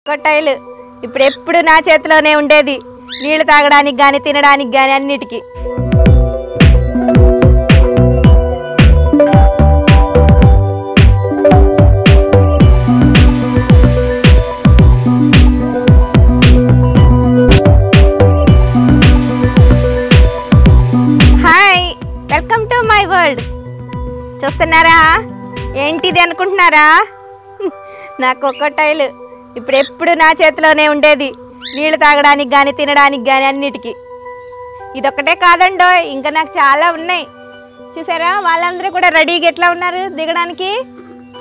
కోకటాయిల్ ఇప్పుడు నా చేతిలోనే ఉండేది, నీళ్లు తాగడానికి గాని తినడానికి గాని అన్నిటికీ. Hi, welcome to my world. చూస్తున్నారా, ఏంటిది అనుకుంటున్నారా? నా కోకటాయిల్ ఇప్పుడు నా చేతిలోనే ఉండేది, నీళ్లు తాగడానికి గాని తినడానికి గాని అన్నిటికీ. ఇదొక్కటే కాదండో, ఇంకా నాకు చాలా ఉన్నాయి. చూసారా, వాళ్ళందరూ కూడా రెడీగా ఎట్లా ఉన్నారు దిగడానికి.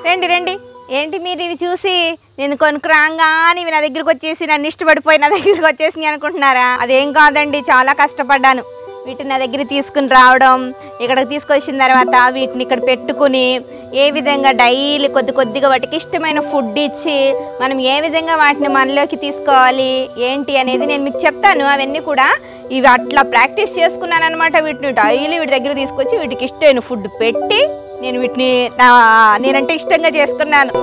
రండి రండి. ఏంటి మీరు ఇవి చూసి నేను కొనుక్కురాగానే ఇవి నా దగ్గరికి వచ్చేసి నన్ను ఇష్టపడిపోయి నా దగ్గరికి వచ్చేసి అనుకుంటున్నారా? అదేం కాదండి, చాలా కష్టపడ్డాను వీటిని నా దగ్గర తీసుకుని రావడం. ఇక్కడికి తీసుకొచ్చిన తర్వాత వీటిని ఇక్కడ పెట్టుకుని ఏ విధంగా డైలీ కొద్దిగా వాటికి ఇష్టమైన ఫుడ్ ఇచ్చి మనం ఏ విధంగా వాటిని మనలోకి తీసుకోవాలి ఏంటి అనేది నేను మీకు చెప్తాను. అవన్నీ కూడా ఇవి అట్లా ప్రాక్టీస్ చేసుకున్నాను అనమాట. వీటిని డైలీ వీటి దగ్గర తీసుకొచ్చి వీటికి ఇష్టమైన ఫుడ్ పెట్టి నేను వీటిని నేనంటే ఇష్టంగా చేసుకున్నాను.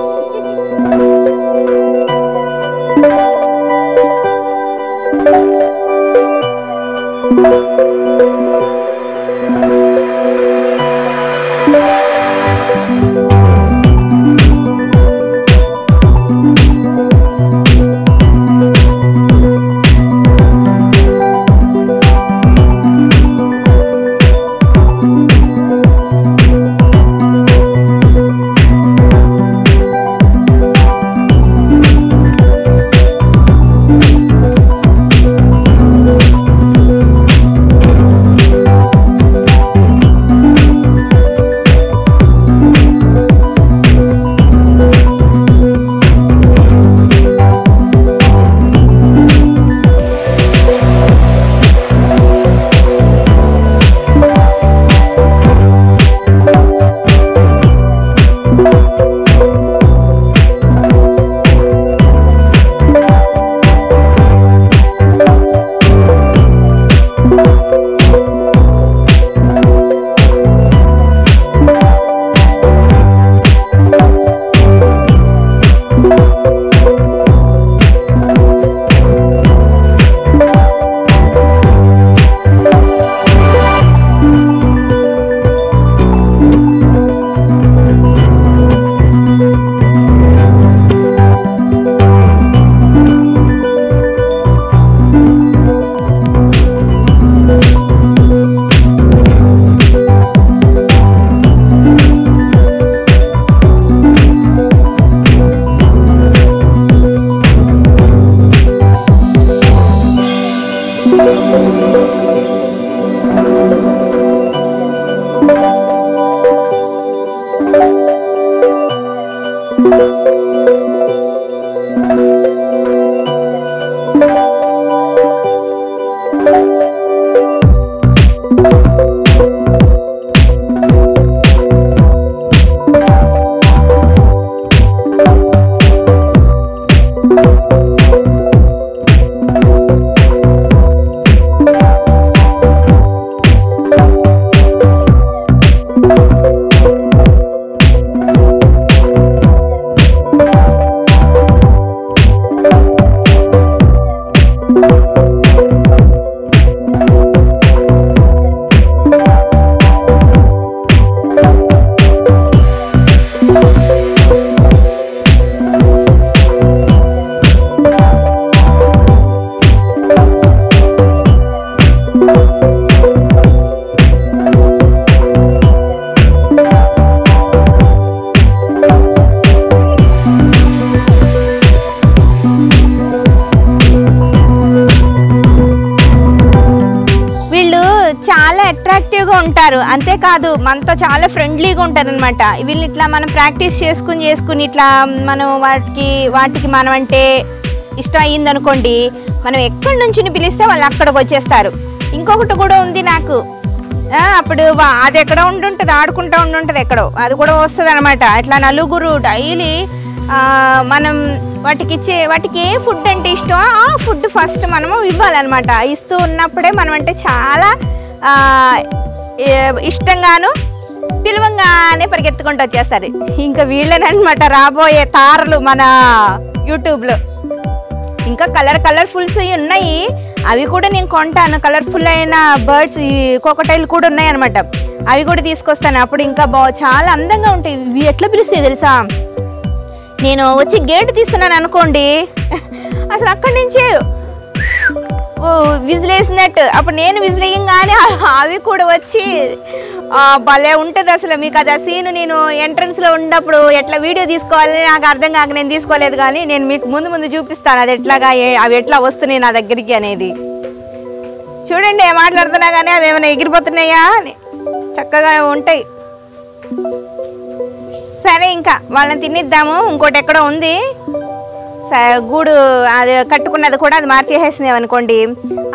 అట్రాక్టివ్గా ఉంటారు, అంతేకాదు మనతో చాలా ఫ్రెండ్లీగా ఉంటారు అనమాట. వీళ్ళని ఇట్లా మనం ప్రాక్టీస్ చేసుకుని ఇట్లా మనం వాటికి మనం అంటే ఇష్టం అయ్యిందనుకోండి, మనం ఎక్కడి నుంచి పిలిస్తే వాళ్ళు అక్కడికి వచ్చేస్తారు. ఇంకొకటి కూడా ఉంది నాకు, అప్పుడు అది ఎక్కడ ఉండుంటుంది, ఆడుకుంటూ ఉండుంటుంది ఎక్కడో, అది కూడా వస్తుంది అనమాట. ఇట్లా నలుగురు డైలీ మనం వాటికి ఏ ఫుడ్ అంటే ఇష్టమో ఆ ఫుడ్ ఫస్ట్ మనము ఇవ్వాలన్నమాట. ఇస్తూ ఉన్నప్పుడే మనం అంటే చాలా ఇష్టంగాను పిలవంగానే పరిగెత్తుకుంటూ వచ్చేస్తారు. ఇంకా వీళ్ళనమాట రాబోయే తారలు మన యూట్యూబ్లో. ఇంకా కలర్ఫుల్స్ ఉన్నాయి, అవి కూడా నేను కొంటాను. కలర్ఫుల్ అయిన బర్డ్స్ ఈ కోకటైల్ కూడా ఉన్నాయి అనమాట, అవి కూడా తీసుకొస్తాను. అప్పుడు ఇంకా చాలా అందంగా ఉంటాయి. ఇవి ఎట్లా పిలుస్తాయి తెలుసా, నేను వచ్చి గేట్ తీస్తున్నాను అనుకోండి, అసలు అక్కడి నుంచే విజిల్ వేసినట్టు, అప్పుడు నేను విజిల్ వేయంగానే అవి కూడా వచ్చి భలే ఉంటుంది అసలు. మీకు అది ఆ సీన్ నేను ఎంట్రన్స్లో ఉన్నప్పుడు ఎట్లా వీడియో తీసుకోవాలని నాకు అర్థం కాక నేను తీసుకోలేదు, కానీ నేను మీకు ముందు చూపిస్తాను అది ఎట్లాగా అవి ఎట్లా వస్తున్నాయి నా దగ్గరికి అనేది. చూడండి మాట్లాడుతున్నా కానీ అవి ఏమైనా ఎగిరిపోతున్నాయా అని చక్కగా ఉంటాయి. సరే ఇంకా వాళ్ళని తినిద్దాము. ఇంకోటి ఎక్కడో ఉంది గూడు, అది కట్టుకున్నది కూడా అది మార్చేసేసినాయి అనుకోండి,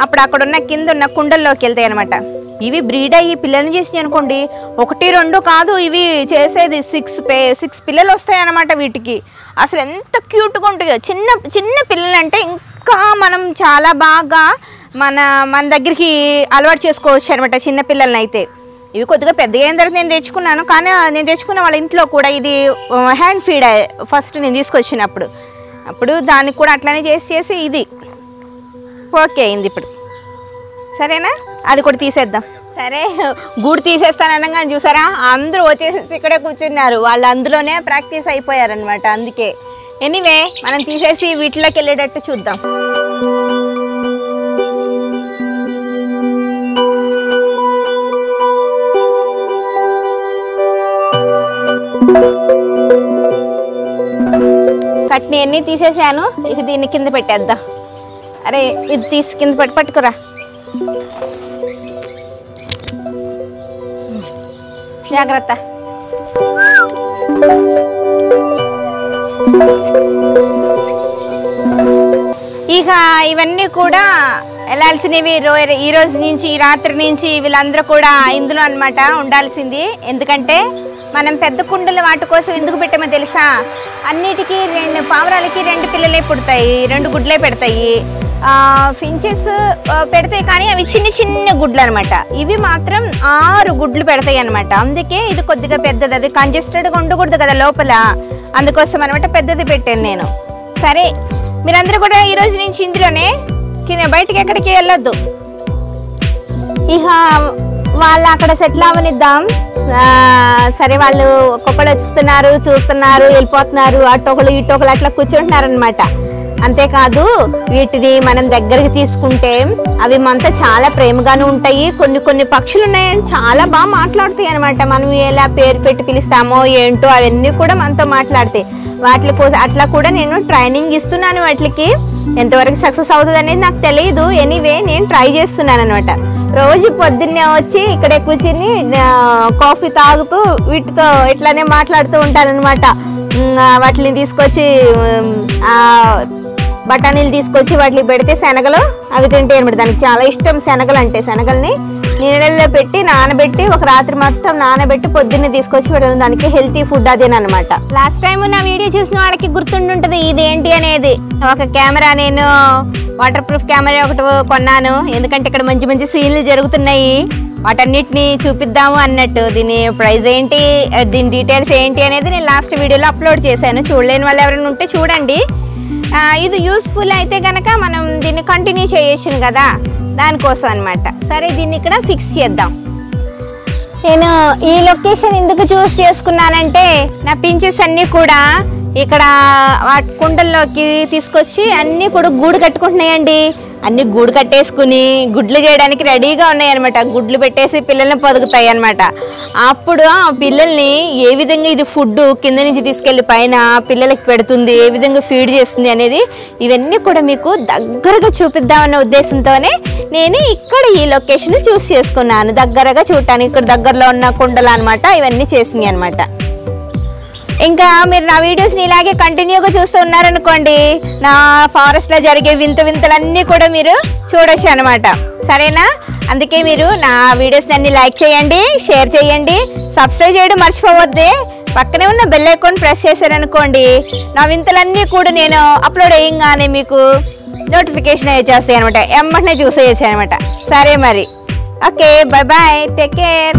అప్పుడు అక్కడ ఉన్న కింద ఉన్న కుండల్లోకి వెళ్తాయి అనమాట. ఇవి బ్రీడ్ అయ్యి పిల్లల్ని చేసినాయి అనుకోండి, 1 2 కాదు, ఇవి చేసేది 6 పిల్లలు వస్తాయి అన్నమాట వీటికి. అసలు ఎంత క్యూట్గా ఉంటాయో. చిన్న పిల్లలు అంటే ఇంకా మనం చాలా బాగా మన దగ్గరికి అలవాటు చేసుకోవచ్చు అనమాట చిన్న పిల్లల్ని అయితే. ఇవి కొద్దిగా పెద్దగా అయిన తర్వాత నేను తెచ్చుకున్నాను, కానీ నేను తెచ్చుకున్న వాళ్ళ ఇంట్లో కూడా ఇది హ్యాండ్ ఫీడ్ ఫస్ట్ నేను తీసుకొచ్చినప్పుడు, అప్పుడు దానికి కూడా అట్లానే చేసి ఇది ఓకే అయింది ఇప్పుడు. సరేనా, అది కూడా తీసేద్దాం. సరే గూడు తీసేస్తాననగానే చూసారా అందరూ వచ్చేసి ఇక్కడే కూర్చున్నారు, వాళ్ళు అందులోనే ప్రాక్టీస్ అయిపోయారనమాట. అందుకే ఎనీవే మనం తీసేసి వీటిలోకి వెళ్ళేటట్టు చూద్దాం. కట్ని అన్నీ తీసేసాను, ఇక దీన్ని కింద పెట్టేద్దాం. అరే ఇది తీసి కింద పట్టుకురా, జాగ్రత్త. ఇక ఇవన్నీ కూడా వెళ్ళాల్సినవి ఈ రోజు నుంచి, ఈ రాత్రి నుంచి వీళ్ళందరూ కూడా ఇందులో అన్నమాట ఉండాల్సింది. ఎందుకంటే మనం పెద్ద కుండలు వాటి కోసం ఎందుకు పెట్టామో తెలుసా, అన్నిటికీ పావురాలకి 2 పిల్లలే పుడతాయి, 2 గుడ్లే పెడతాయి. ఫించెస్ పెడతాయి కానీ అవి చిన్న గుడ్లు అనమాట. ఇవి మాత్రం 6 గుడ్లు పెడతాయి అనమాట. అందుకే ఇది కొద్దిగా పెద్దది, అది కంజెస్టెడ్గా ఉండకూడదు కదా లోపల, అందుకోసం అనమాట పెద్దది పెట్టాను నేను. సరే మీరందరూ కూడా ఈరోజు నుంచి ఇందులోనే బయటికి ఎక్కడికి వెళ్ళొద్దు. ఇక వాళ్ళు అక్కడ సెటిల్ అవ్వనిద్దాం. సరే వాళ్ళు ఒక్కొక్కరు వస్తున్నారు, చూస్తున్నారు, వెళ్ళిపోతున్నారు, అటొకలు ఇటొకలు అట్లా కూర్చుంటున్నారు అనమాట. అంతేకాదు వీటిని మనం దగ్గరికి తీసుకుంటే అవి మనతో చాలా ప్రేమగానే ఉంటాయి. కొన్ని పక్షులు ఉన్నాయని చాలా బాగా మాట్లాడుతాయి అనమాట. మనం ఎలా పేరు పెట్టి పిలుస్తామో ఏంటో అవన్నీ కూడా మనతో మాట్లాడతాయి. వాటి కోసం అట్లా కూడా నేను ట్రైనింగ్ ఇస్తున్నాను. వాటికి ఎంతవరకు సక్సెస్ అవుతుంది అనేది నాకు తెలియదు. ఎనీవే నేను ట్రై చేస్తున్నాను అనమాట. రోజు పొద్దున్నే వచ్చి ఇక్కడే కూర్చుని కాఫీ తాగుతూ వీటితో ఇట్లానే మాట్లాడుతూ ఉంటానన్నమాట. వాటిని తీసుకొచ్చి బఠానీలు తీసుకొచ్చి వాటికి పెడితే శనగలు అవి తింటాయి అనమాట. దానికి చాలా ఇష్టం శనగలు అంటే. శనగల్ని నీళ్ళల్లో పెట్టి నానబెట్టి ఒక రాత్రి మొత్తం నానబెట్టి పొద్దున్నే తీసుకొచ్చి పెట్టడం, దానికి హెల్తీ ఫుడ్ అదేనమాట. లాస్ట్ టైం నా వీడియో చూసిన వాళ్ళకి గుర్తుండుంటుంది ఇదేంటి అనేది. ఒక కెమెరా, నేను వాటర్ ప్రూఫ్ కెమెరా ఒకటి కొన్నాను, ఎందుకంటే ఇక్కడ మంచి సీన్లు జరుగుతున్నాయి, వాటన్నిటిని చూపిద్దాము అన్నట్టు. దీని ప్రైస్ ఏంటి, దీని డీటెయిల్స్ ఏంటి అనేది నేను లాస్ట్ వీడియోలో అప్లోడ్ చేశాను. చూడలేని వాళ్ళు ఎవరైనా ఉంటే చూడండి. ఇది యూస్ఫుల్ అయితే కనుక మనం దీన్ని కంటిన్యూ చేయొచ్చును కదా, దానికోసం అనమాట. సరే దీన్ని ఇక్కడ ఫిక్స్ చేద్దాం. నేను ఈ లొకేషన్ ఎందుకు చూస్ చేసుకున్నానంటే నా పించెస్ అన్నీ కూడా ఇక్కడ కుండల్లోకి తీసుకొచ్చి అన్నీ కూడా గూడు కట్టుకుంటున్నాయండి. అన్ని గూడు కట్టేసుకుని గుడ్లు చేయడానికి రెడీగా ఉన్నాయి అనమాట. గుడ్లు పెట్టేసి పిల్లల్ని పొదుగుతాయి అనమాట. అప్పుడు ఆ పిల్లల్ని ఏ విధంగా ఇది ఫుడ్ కింద నుంచి తీసుకెళ్ళి పైన పిల్లలకి పెడుతుంది, ఏ విధంగా ఫీడ్ చేస్తుంది అనేది ఇవన్నీ కూడా మీకు దగ్గరగా చూపిద్దామన్న ఉద్దేశంతోనే నేను ఇక్కడ ఈ లొకేషన్ చూస్ చేసుకున్నాను. దగ్గరగా చూడటానికి ఇక్కడ దగ్గరలో ఉన్న కుండలు అనమాట ఇవన్నీ చేసినాయి అనమాట. ఇంకా మీరు నా వీడియోస్ని ఇలాగే కంటిన్యూగా చూస్తూ ఉన్నారనుకోండి, నా ఫారెస్ట్లో జరిగే వింతలన్నీ కూడా మీరు చూడొచ్చు అనమాట. సరేనా? అందుకే మీరు నా వీడియోస్ని అన్ని లైక్ చేయండి, షేర్ చేయండి, సబ్స్క్రైబ్ చేయడం మర్చిపోవద్దే. పక్కనే ఉన్న బెల్ ఐకాన్ ప్రెస్ చేశారనుకోండి, నా వింతలన్నీ కూడా నేను అప్లోడ్ అయ్యంగానే మీకు నోటిఫికేషన్ వచ్చేస్తాయి అనమాట. ఎమ్మటనే చూసేయచ్చు అనమాట. సరే మరి, okay, bye bye, take care.